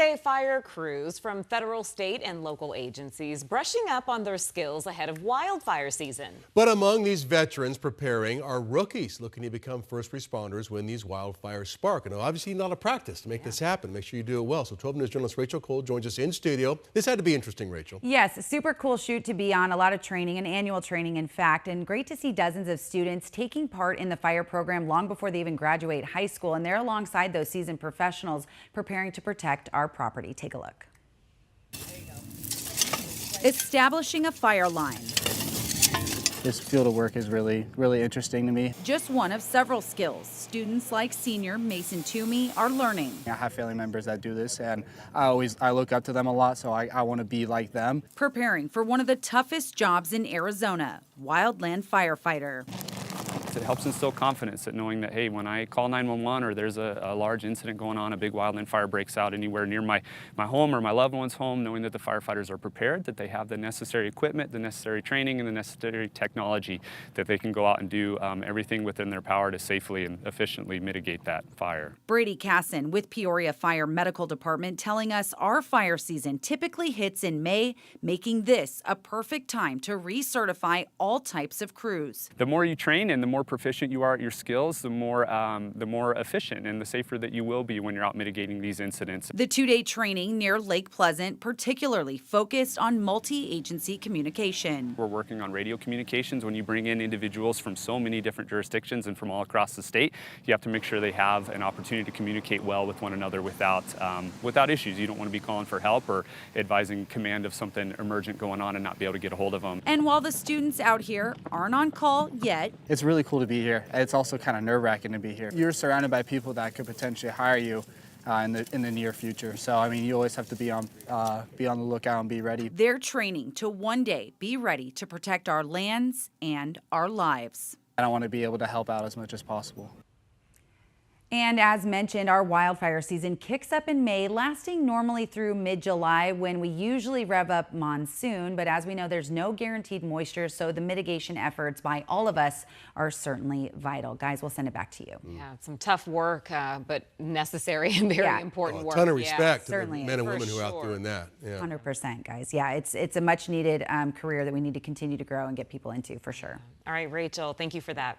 Today, fire crews from federal, state, and local agencies brushing up on their skills ahead of wildfire season. But among these veterans preparing are rookies looking to become first responders when these wildfires spark. And obviously, not a practice to make this happen. Make sure you do it well. So 12 News journalist Rachel Cole joins us in studio. This had to be interesting, Rachel. Yes, a super cool shoot to be on. A lot of training, an annual training, in fact, and great to see dozens of students taking part in the fire program long before they even graduate high school. And they're alongside those seasoned professionals preparing to protect our property. Take a look. Establishing a fire line. This field of work is really interesting to me. Just one of several skills students like senior Mason Toomey are learning. I have family members that do this, and I look up to them a lot, so I want to be like them. Preparing for one of the toughest jobs in Arizona, wildland firefighter. It helps instill confidence at knowing that, hey, when I call 911 or there's a large incident going on, a big wildland fire breaks out anywhere near my home or my loved one's home, knowing that the firefighters are prepared, that they have the necessary equipment, the necessary training, and the necessary technology, that they can go out and do everything within their power to safely and efficiently mitigate that fire. Brady Casson with Peoria Fire Medical Department telling us our fire season typically hits in May, making this a perfect time to recertify all types of crews. The more you train and the more proficient you are at your skills, the more efficient and the safer that you will be when you're out mitigating these incidents. The two-day training near Lake Pleasant particularly focused on multi-agency communication. We're working on radio communications. When you bring in individuals from so many different jurisdictions and from all across the state, you have to make sure they have an opportunity to communicate well with one another without issues. You don't want to be calling for help or advising command of something emergent going on and not be able to get a hold of them. And while the students out here aren't on call yet, It's really cool to be here. It's also kind of nerve-wracking to be here. You're surrounded by people that could potentially hire you in the near future. So I mean, you always have to be on the lookout and be ready. they're training to one day be ready to protect our lands and our lives. And I want to be able to help out as much as possible. And as mentioned, our wildfire season kicks up in May, lasting normally through mid-July when we usually rev up monsoon. But as we know, there's no guaranteed moisture, so the mitigation efforts by all of us are certainly vital. Guys, we'll send it back to you. Yeah, some tough work, but necessary and very important work. A ton of respect to the certainly men and for women who are out sure. doing that. Yeah. 100%, guys. Yeah, it's a much needed career that we need to continue to grow and get people into for sure. All right, Rachel, thank you for that.